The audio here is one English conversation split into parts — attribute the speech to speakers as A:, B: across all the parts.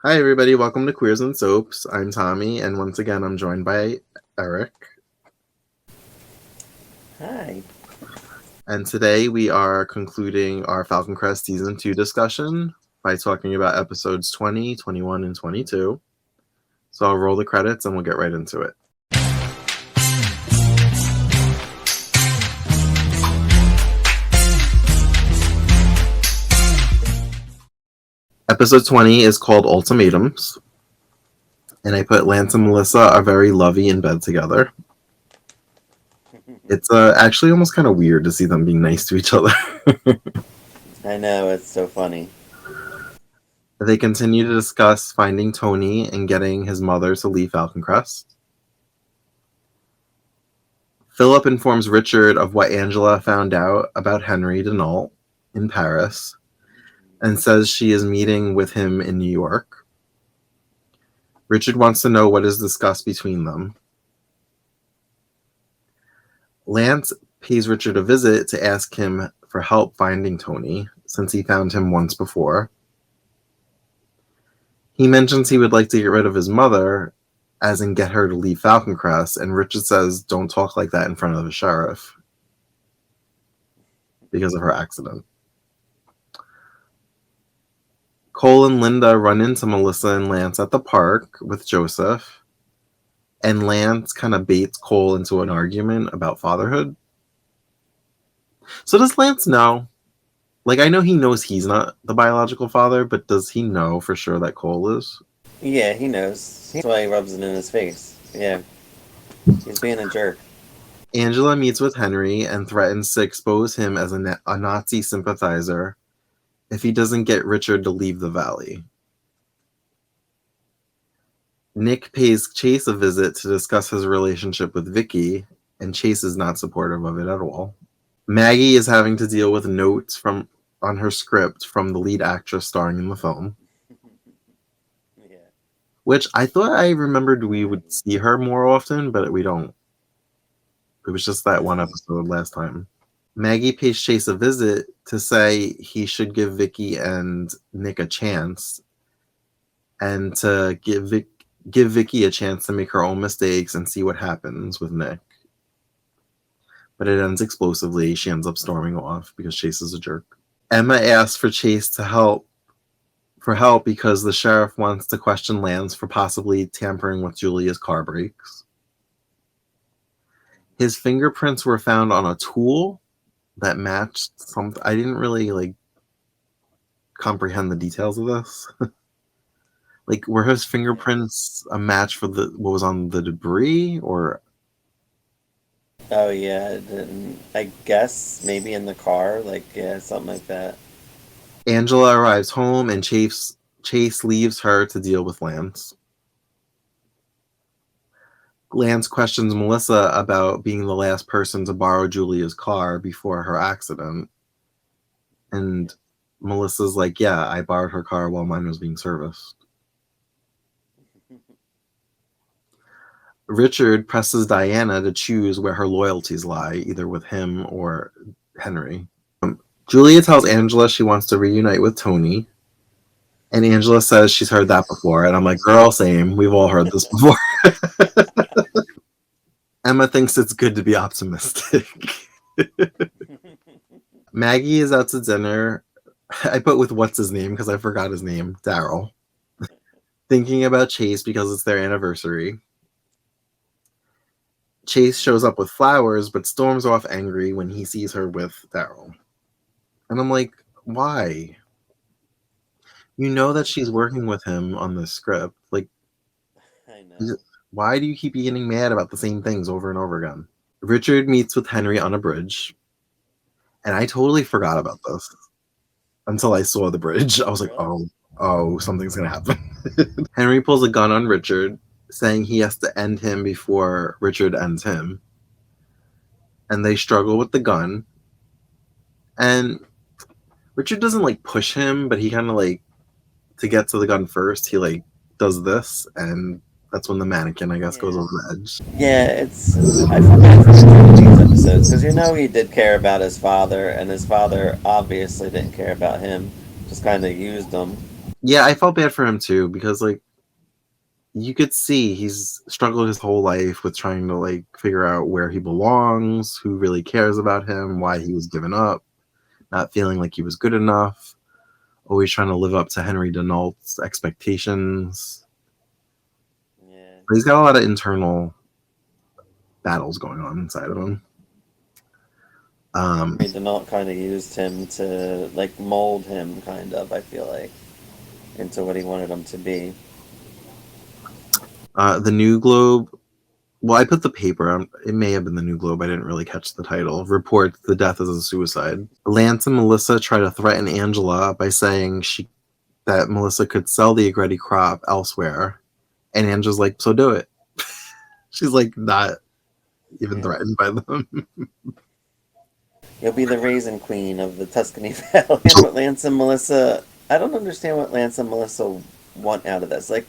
A: Hi, everybody. Welcome to Queers and Soaps. I'm Tommy, and once again, I'm joined by Eric.
B: Hi.
A: And today we are concluding our Falcon Crest Season 2 discussion by talking about episodes 20, 21, and 22. So I'll roll the credits and we'll get right into it. Episode 20 is called Ultimatums. And I put Lance and Melissa are very lovey in bed together. It's actually almost kind of weird to see them being nice to each other.
B: I know, it's so funny.
A: They continue to discuss finding Tony and getting his mother to leave Falcon Crest. Philip informs Richard of what Angela found out about Henry Denault in Paris and says she is meeting with him in New York. Richard wants to know what is discussed between them. Lance pays Richard a visit to ask him for help finding Tony, since he found him once before. He mentions he would like to get rid of his mother, as in get her to leave Falcon Crest, and Richard says, don't talk like that in front of the sheriff, because of her accident. Cole and Linda run into Melissa and Lance at the park with Joseph, and Lance kind of baits Cole into an argument about fatherhood. So does Lance know? Like, I know he knows he's not the biological father, but does he know for sure that Cole is?
B: Yeah, he knows. That's why he rubs it in his face. Yeah. He's being a jerk.
A: Angela meets with Henry and threatens to expose him as a Nazi sympathizer if he doesn't get Richard to leave the valley. Nick pays Chase a visit to discuss his relationship with Vicky, and Chase is not supportive of it at all. Maggie is having to deal with notes on her script from the lead actress starring in the film,
B: Yeah.
A: which I thought I remembered we would see her more often, but we don't. It was just that one episode last time. Maggie pays Chase a visit to say he should give Vicky and Nick a chance, and to give Vicky a chance to make her own mistakes and see what happens with Nick. But it ends explosively. She ends up storming off because Chase is a jerk. Emma asks for Chase to help because the sheriff wants to question Lance for possibly tampering with Julia's car brakes. His fingerprints were found on a tool that matched something. I didn't really comprehend the details of this. Like, were his fingerprints a match for what was on the debris, or?
B: Oh, yeah. I guess maybe in the car. Like, yeah, something like that.
A: Angela arrives home and Chase leaves her to deal with Lance. Lance questions Melissa about being the last person to borrow Julia's car before her accident. And Melissa's like, yeah, I borrowed her car while mine was being serviced. Richard presses Diana to choose where her loyalties lie, either with him or Henry. Julia tells Angela she wants to reunite with Tony. And Angela says she's heard that before. And I'm like, girl, same. We've all heard this before. Emma thinks it's good to be optimistic. Maggie is out to dinner. I put with what's his name because I forgot his name, Daryl. Thinking about Chase because it's their anniversary. Chase shows up with flowers, but storms off angry when he sees her with Daryl. And I'm like, why? You know that she's working with him on this script. Like,
B: I know.
A: why do you keep getting mad about the same things over and over again? Richard meets with Henry on a bridge. And I totally forgot about this until I saw the bridge. I was like, oh, something's going to happen. Henry pulls a gun on Richard, saying he has to end him before Richard ends him. And they struggle with the gun. And Richard doesn't push him, but he kind of to get to the gun first, he does this, and that's when the mannequin, I guess, goes over the edge.
B: Yeah, I forgot to mention these episodes because he did care about his father, and his father obviously didn't care about him. Just kind of used him.
A: Yeah, I felt bad for him too because like you could see he's struggled his whole life with trying to like figure out where he belongs, who really cares about him, why he was given up, not feeling like he was good enough, always trying to live up to Henry Denault's expectations.
B: Yeah.
A: But he's got a lot of internal battles going on inside of him.
B: Henry Denault kind of used him to like mold him, kind of. I feel like into what he wanted him to be.
A: The New Globe. Well, I put the paper on. It may have been the New Globe. I didn't really catch the title. Reports the death as a suicide. Lance and Melissa try to threaten Angela by saying that Melissa could sell the Agretti crop elsewhere, and Angela's like, "So do it." She's like not even threatened by them.
B: You'll be the raisin queen of the Tuscany Valley. What Lance and Melissa. I don't understand what Lance and Melissa want out of this. Like,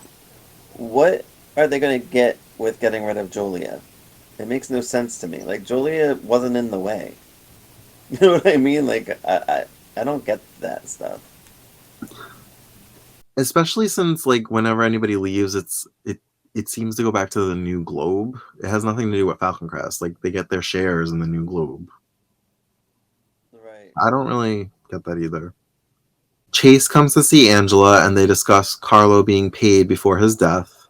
B: what are they going to get with getting rid of Julia? It makes no sense to me. Like, Julia wasn't in the way. You know what I mean? Like, I don't get that stuff.
A: Especially since like whenever anybody leaves, it seems to go back to the New Globe. It has nothing to do with Falcon Crest. Like they get their shares in the New Globe.
B: Right.
A: I don't really get that either. Chase comes to see Angela and they discuss Carlo being paid before his death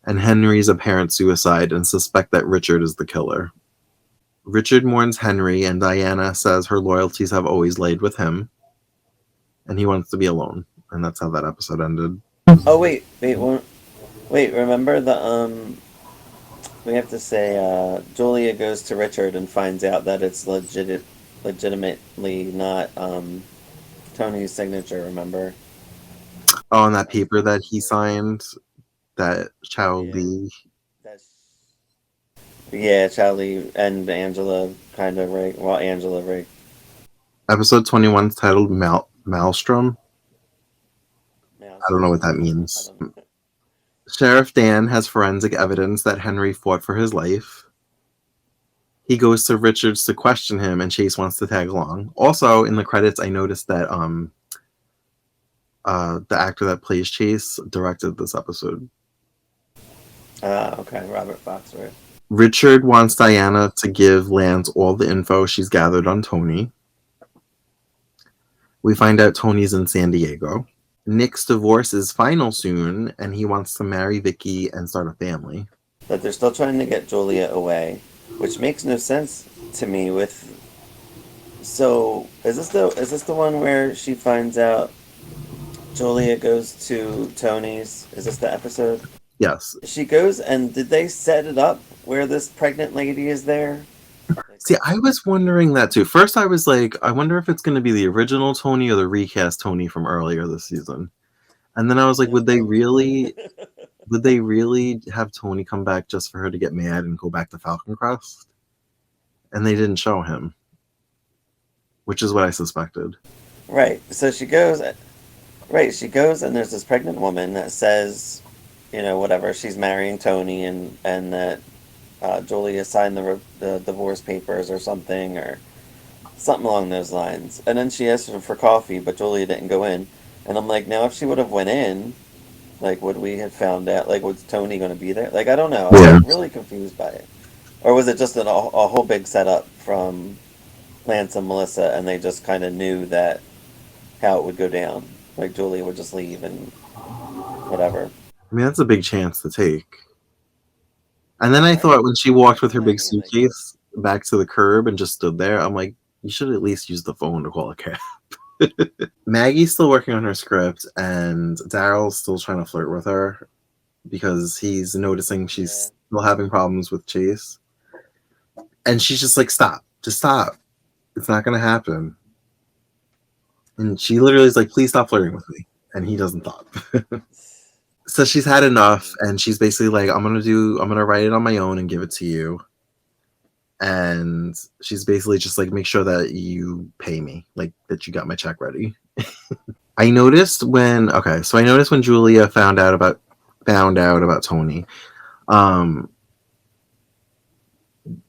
A: and Henry's apparent suicide and suspect that Richard is the killer. Richard mourns Henry and Diana says her loyalties have always laid with him and he wants to be alone. And that's how that episode ended.
B: Oh, wait. Wait, remember we have to say, Julia goes to Richard and finds out that it's legitimately not, Tony's signature, remember?
A: Oh, and that paper that he signed, that Charlie.
B: Yeah, Charlie and Angela kind of right. Well, Angela right.
A: Episode 21 is titled Maelstrom. I don't know what that means. Sheriff Dan has forensic evidence that Henry fought for his life. He goes to Richards to question him, and Chase wants to tag along. Also, in the credits, I noticed that the actor that plays Chase directed this episode.
B: Okay, Robert Foxworth.
A: Richard wants Diana to give Lance all the info she's gathered on Tony. We find out Tony's in San Diego. Nick's divorce is final soon, and he wants to marry Vicky and start a family.
B: But they're still trying to get Julia away, which makes no sense to me. So is this the one where she finds out Julia goes to Tony's? Is this the episode?
A: Yes.
B: She goes, and did they set it up where this pregnant lady is there?
A: See, I was wondering that too. First, I was like, I wonder if it's going to be the original Tony or the recast Tony from earlier this season. And then I was like, would they really have Tony come back just for her to get mad and go back to Falcon Crest? And they didn't show him, which is what I suspected.
B: Right. So she goes. Right. She goes, and there's this pregnant woman that says, whatever, she's marrying Tony, and that Julia signed the divorce papers or something along those lines. And then she asked her for coffee, but Julia didn't go in. And I'm like, now if she would have went in, like, would we have found out? Like, was Tony going to be there? Like, I don't know. I was really confused by it. Or was it just a whole big setup from Lance and Melissa, and they just kind of knew that how it would go down? Like, Julia would just leave and whatever.
A: I mean, that's a big chance to take. And then I thought when she walked with her big suitcase back to the curb and just stood there, I'm like, you should at least use the phone to call a cab. Maggie's still working on her script, and Daryl's still trying to flirt with her because he's noticing she's still having problems with Chase. And she's just like, stop. Just stop. It's not going to happen. And she literally is like, please stop flirting with me. And he doesn't stop. So she's had enough, and she's basically like, I'm gonna write it on my own and give it to you. And she's basically just like, make sure that you pay me, like that you got my check ready. I noticed when Julia found out about Tony, the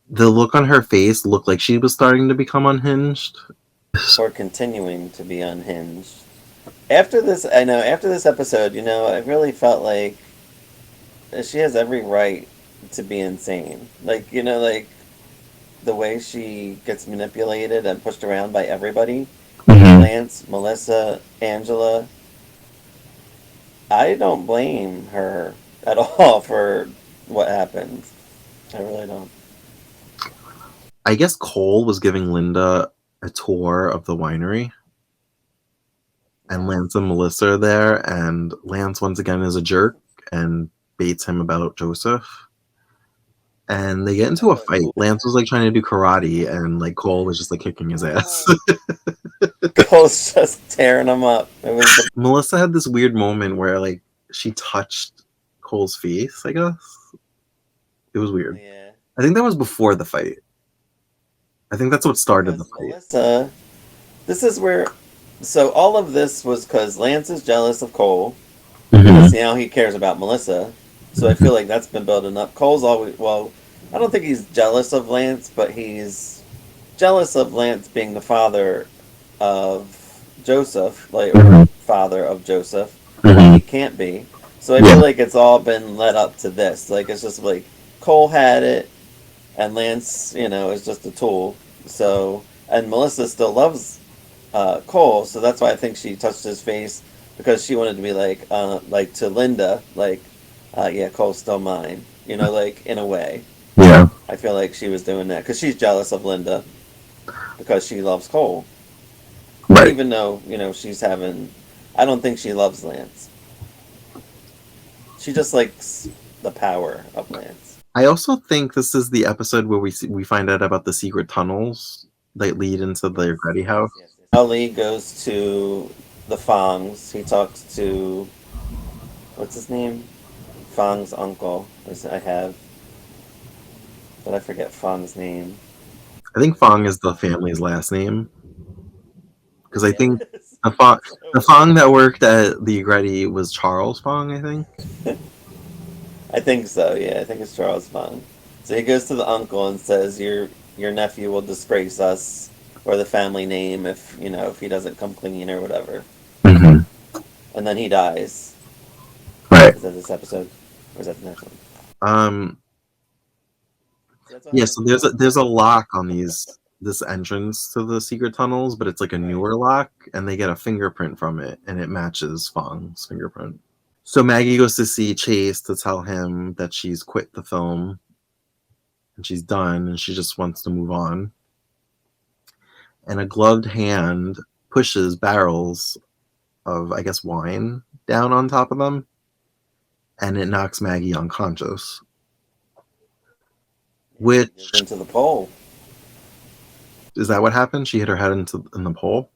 A: look on her face looked like she was starting to become unhinged.
B: Or continuing to be unhinged. After this, I know after this episode, I really felt like she has every right to be insane. Like, like the way she gets manipulated and pushed around by everybody.
A: Mm-hmm.
B: Lance, Melissa, Angela. I don't blame her at all for what happened. I really don't.
A: I guess Cole was giving Linda a tour of the winery, and Lance and Melissa are there, and Lance once again is a jerk and baits him about Joseph. And they get into a fight. Lance was like trying to do karate, and like Cole was just like kicking his ass.
B: Cole's just tearing him up.
A: Melissa had this weird moment where like she touched Cole's face, I guess. It was weird.
B: Yeah.
A: I think that was before the fight. I think that's what started the fight.
B: Melissa, this is where. So all of this was because Lance is jealous of Cole.
A: Mm-hmm.
B: Now he cares about Melissa. So I feel like that's been building up. Cole's always, well, I don't think he's jealous of Lance, but he's jealous of Lance being the father of Joseph, like, or father of Joseph.
A: Mm-hmm.
B: He can't be. So I feel like it's all been led up to this. Like, it's just like Cole had it, and Lance, is just a tool. So, and Melissa still loves Cole, so that's why I think she touched his face, because she wanted to be like to Linda, like, yeah, Cole's still mine. Like, in a way.
A: Yeah.
B: I feel like she was doing that because she's jealous of Linda because she loves Cole.
A: Right.
B: Even though, she's having. I don't think she loves Lance. She just likes the power of Lance.
A: I also think this is the episode where we find out about the secret tunnels that lead into the Gretty house.
B: Ali goes to the Fongs. He talks to. What's his name? Fong's uncle. I have. But I forget Fong's name.
A: I think Fong is the family's last name. Because I think the Fong that worked at the Gretty was Charles Fong, I think.
B: I think so, yeah. I think it's Charles Fong. So he goes to the uncle and says, your nephew will disgrace us or the family name if he doesn't come clean or whatever.
A: Mm-hmm.
B: And then he dies.
A: Right.
B: Is that this episode? Or is that the next one?
A: Yeah, so there's a lock on this entrance to the secret tunnels, but it's like a newer lock, and they get a fingerprint from it, and it matches Fong's fingerprint. So Maggie goes to see Chase to tell him that she's quit the film and she's done, and she just wants to move on. And a gloved hand pushes barrels of, I guess, wine down on top of them, and it knocks Maggie unconscious. Which
B: into the pole.
A: Is that what happened? She hit her head in the pole?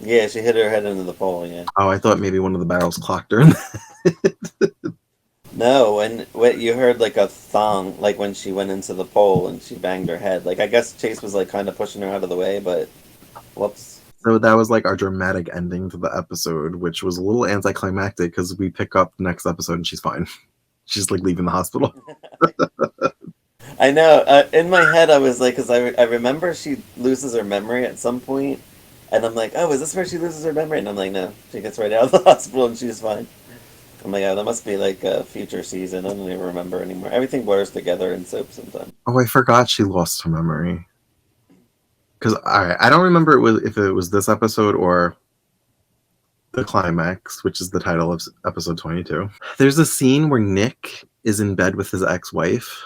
B: Yeah, she hit her head into the pole, yeah.
A: Oh, I thought maybe one of the barrels clocked her.
B: No, and what you heard, like a thong, like when she went into the pole and she banged her head. Like, I guess Chase was like kind of pushing her out of the way, but whoops.
A: So that was like our dramatic ending to the episode, which was a little anticlimactic because we pick up the next episode and she's fine. She's like leaving the hospital.
B: I know. In my head, I was like, because I remember she loses her memory at some point, and I'm like, oh, is this where she loses her memory? And I'm like, no, she gets right out of the hospital and she's fine. I'm like, oh, that must be like a future season. I don't even remember anymore. Everything blurs together in soap sometimes.
A: Oh, I forgot she lost her memory. Because I don't remember if it was this episode or the climax, which is the title of episode 22. There's a scene where Nick is in bed with his ex-wife.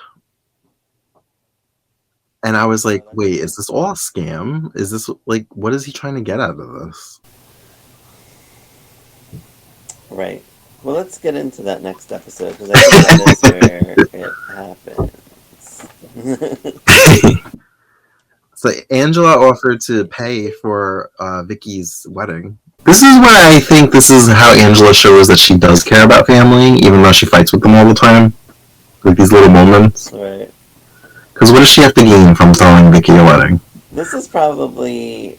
A: And I was like, wait, is this all a scam? Is this, like, what is he trying to get out of this?
B: Right. Well, let's get into that next episode, because I think that is where it happens.
A: So Angela offered to pay for Vicky's wedding. This is why I think this is how Angela shows that she does care about family, even though she fights with them all the time. Like these little moments.
B: Right.
A: Because what does she have to gain from throwing Vicky a wedding?
B: This is probably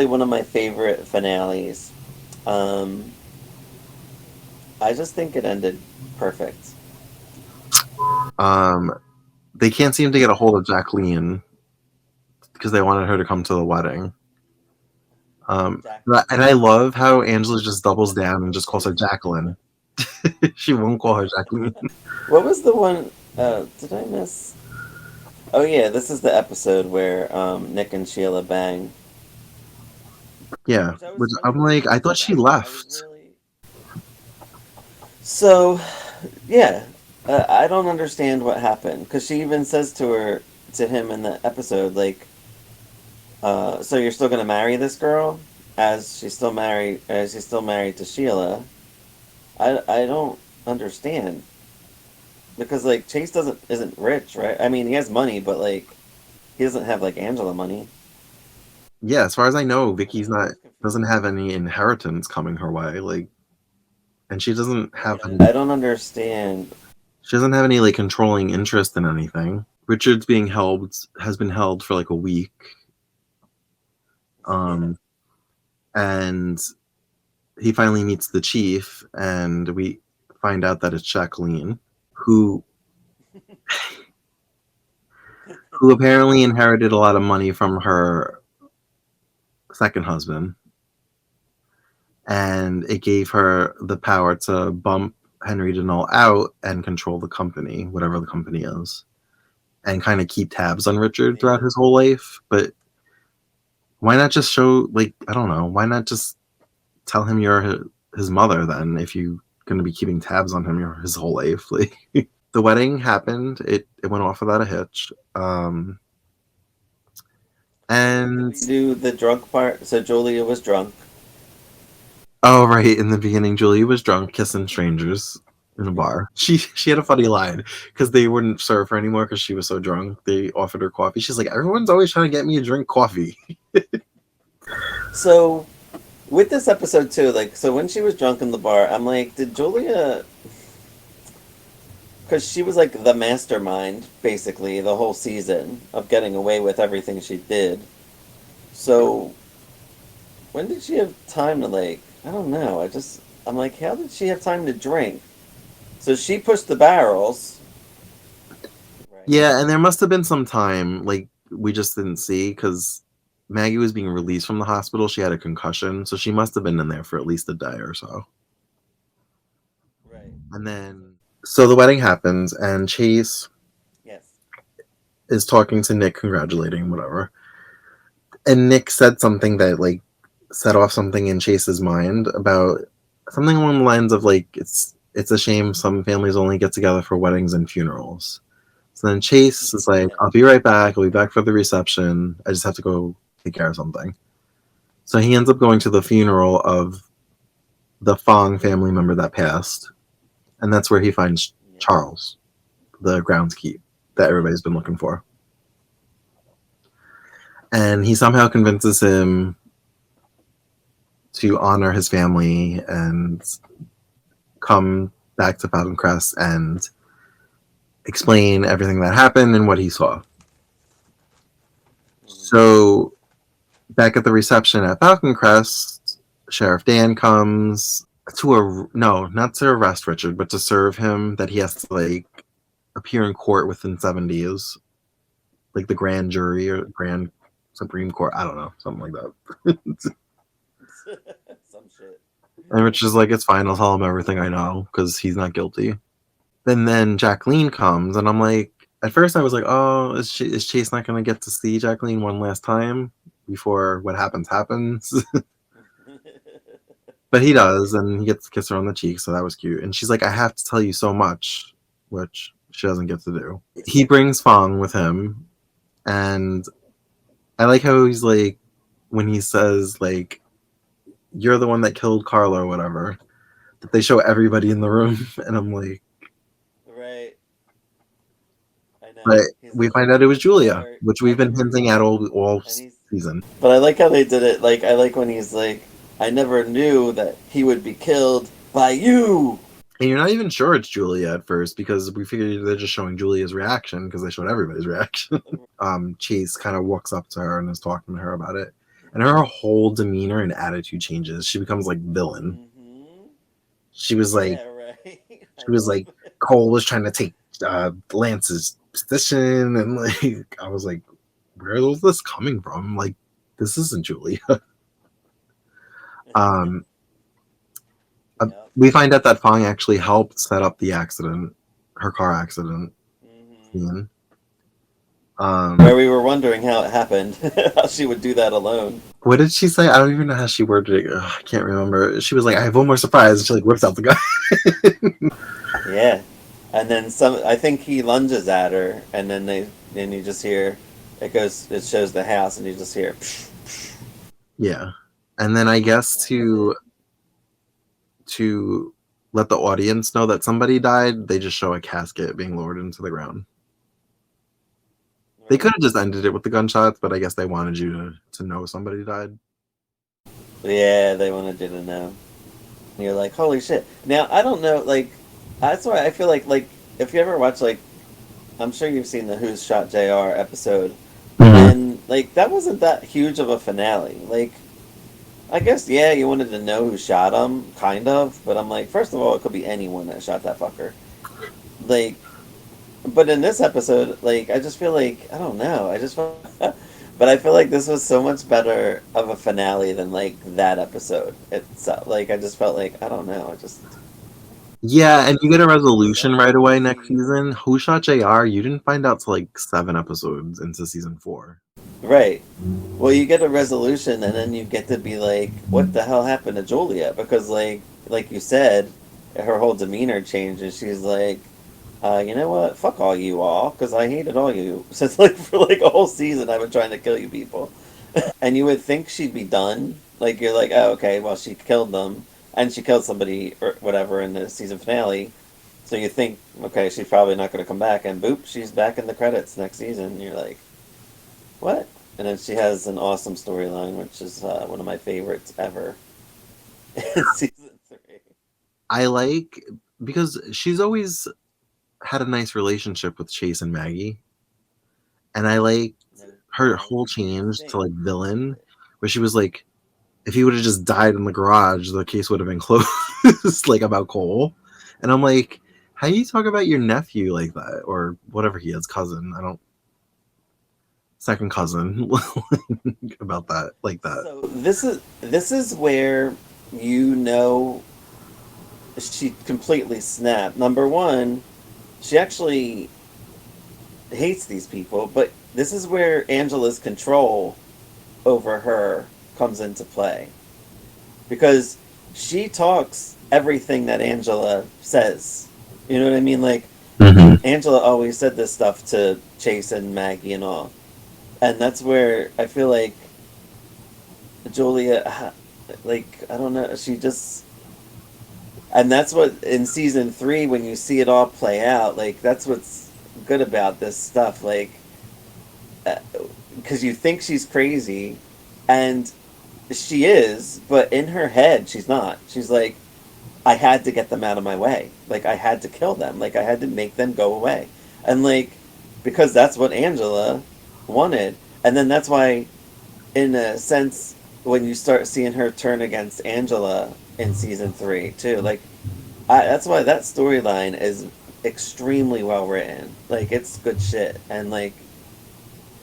B: one of my favorite finales. I just think it ended perfect.
A: They can't seem to get a hold of Jacqueline because they wanted her to come to the wedding. And I love how Angela just doubles down and just calls her Jacqueline. She won't call her Jacqueline.
B: What was the one? Did I miss? Oh yeah, this is the episode where Nick and Sheila bang.
A: Yeah, which I'm like, I thought she left.
B: So, yeah, I don't understand what happened because she even says to him in the episode, like, "So you're still gonna marry this girl?" As she's still married to Sheila. I don't understand because like Chase isn't rich, right? I mean, he has money, but like he doesn't have like Angela money.
A: Yeah, as far as I know, Vicky's not doesn't have any inheritance coming her way. Like, and she doesn't have any,
B: I don't understand.
A: she doesn't have any like controlling interest in anything. Richard's being held has been held for like a week. And he finally meets the chief, and we find out that it's Jacqueline, who apparently inherited a lot of money from her second husband, and it gave her the power to bump Henry Denault out and control the company, whatever the company is, and kind of keep tabs on Richard throughout his whole life. But why not just show, like, I don't know, why not just tell him you're his mother then if you're going to be keeping tabs on him his whole life? Like, the wedding happened. It went off without a hitch. And
B: Did we do the drunk part? So Julia was drunk.
A: Oh, right. In the beginning, Julia was drunk, kissing strangers in a bar. She had a funny line because they wouldn't serve her anymore because she was so drunk. They offered her coffee. She's like, everyone's always trying to get me to drink coffee.
B: So with this episode too, like, so when she was drunk in the bar, I'm like, did Julia? Because she was like the mastermind, basically, the whole season of getting away with everything she did. So when did she have time to like? I don't know. I'm like, how did she have time to drink? So she pushed the barrels. Right.
A: Yeah, and there must have been some time like we just didn't see because Maggie was being released from the hospital. She had a concussion, so she must have been in there for at least a day or so.
B: Right.
A: And then, so the wedding happens, and Chase is talking to Nick, congratulating whatever. And Nick said something that like set off something in Chase's mind about something along the lines of like it's a shame some families only get together for weddings and funerals. So then Chase is like, I'll be right back. I'll be back for the reception. I just have to go take care of something. So he ends up going to the funeral of the Fong family member that passed. And that's where he finds Charles, the groundskeeper that everybody's been looking for. And he somehow convinces him to honor his family and come back to Falcon Crest and explain everything that happened and what he saw. So back at the reception at Falcon Crest, Sheriff Dan comes not to arrest Richard, but to serve him that he has to like appear in court within 7 days, like the grand jury or grand Supreme Court. I don't know, something like that.
B: Some shit.
A: And Richard's like, it's fine. I'll tell him everything I know because he's not guilty. Then Jacqueline comes, and I'm like, at first I was like, oh, is Chase not going to get to see Jacqueline one last time before what happens? But he does, and he gets to kiss her on the cheek, so that was cute. And she's like, I have to tell you so much, which she doesn't get to do. He brings Fong with him, and I like how he's like, when he says, like, you're the one that killed Carla or whatever, that they show everybody in the room, and I'm like,
B: right. I know.
A: But we find out it was Julia, which we've been hinting at all season.
B: But I like how they did it. Like, I like when he's like, I never knew that he would be killed by you.
A: And you're not even sure it's Julia at first because we figured they're just showing Julia's reaction because they showed everybody's reaction. Chase kind of walks up to her and is talking to her about it. And her whole demeanor and attitude changes. She becomes like villain. Mm-hmm. She was like, Cole was trying to take Lance's position. And like, I was like, where is this coming from? Like, this isn't Julia. Um,
B: Yep.
A: we find out that Fong actually helped set up the accident, her car accident scene.
B: Where we were wondering how it happened, how she would do that alone.
A: What did she say? I don't even know how she worded it. Ugh, I can't remember. She was like, "I have one more surprise." And she like whips out the gun.
B: Yeah, and then some. I think he lunges at her, and then you just hear it goes. It shows the house, and you just hear. Psh, psh.
A: Yeah, and then I guess to let the audience know that somebody died, they just show a casket being lowered into the ground. They could have just ended it with the gunshots, but I guess they wanted you to know somebody died.
B: Yeah, they wanted you to know. And you're like, holy shit. Now I don't know. Like, that's why I feel like if you ever watch I'm sure you've seen the Who's Shot JR episode, and like that wasn't that huge of a finale. Like, I guess yeah, you wanted to know who shot him, kind of, but I'm like, first of all, it could be anyone that shot that fucker. Like, but in this episode, like, I just feel like I don't know. I just felt, but I feel like this was so much better of a finale than like that episode. It's like I just felt like I don't know. I just
A: Yeah, and you get a resolution right away next season. Who Shot JR? You didn't find out till like 7 episodes into season 4.
B: right. Well, you get a resolution, and then you get to be like, what the hell happened to Julia? Because like you said, her whole demeanor changed, and she's like, you know what? Fuck all you all, because I hated all you since like for like a whole season. I've been trying to kill you people, and you would think she'd be done. Like you're like, oh okay, well she killed them, and she killed somebody or whatever in the season finale. So you think, okay, she's probably not going to come back, and boop, she's back in the credits next season. And you're like, what? And then she has an awesome storyline, which is one of my favorites ever in season 3.
A: I like because she's always had a nice relationship with Chase and Maggie, and I like her whole change to like villain, where she was like, if he would have just died in the garage, the case would have been closed, like about Cole. And I'm like, how do you talk about your nephew like that, or whatever he is, cousin? I don't second cousin about that like that.
B: So this is where you know she completely snapped. Number one, she actually hates these people, but this is where Angela's control over her comes into play. Because she talks everything that Angela says. You know what I mean? Like, Angela always said this stuff to Chase and Maggie and all. And that's where I feel like Julia, like, I don't know, she just. And that's what, in season 3, when you see it all play out, like, that's what's good about this stuff. Like, because you think she's crazy, and she is, but in her head, she's not. She's like, I had to get them out of my way. Like, I had to kill them. Like, I had to make them go away. And, like, because that's what Angela wanted. And then that's why, in a sense, when you start seeing her turn against Angela in season 3, too, like, that's why that storyline is extremely well written. Like, it's good shit. And, like,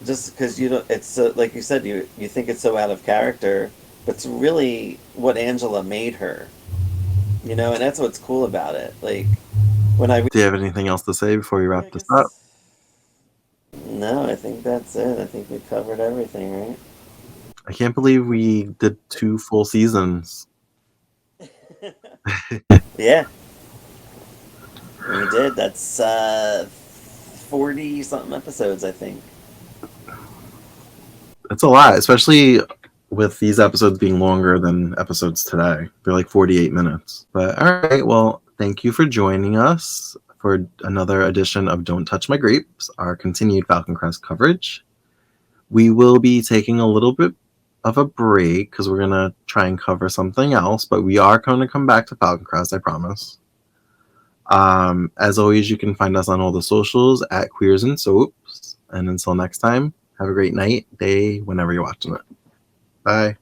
B: just because you don't, it's so, like you said, you think it's so out of character, but it's really what Angela made her, you know, and that's what's cool about it. Like when I
A: do you have anything else to say before we wrap this up?
B: No, I think that's it. I think we covered everything, right?
A: I can't believe we did 2 full seasons.
B: Yeah, we did. That's 40 something episodes, I think.
A: It's a lot, especially with these episodes being longer than episodes today. They're like 48 minutes. But all right, well, thank you for joining us for another edition of Don't Touch My Grapes, our continued Falcon Crest coverage. We will be taking a little bit of a break because we're going to try and cover something else, but we are going to come back to Falcon Crest, I promise. As always, you can find us on all the socials at Queers and Soaps. And until next time, have a great night, day, whenever you're watching it. Bye.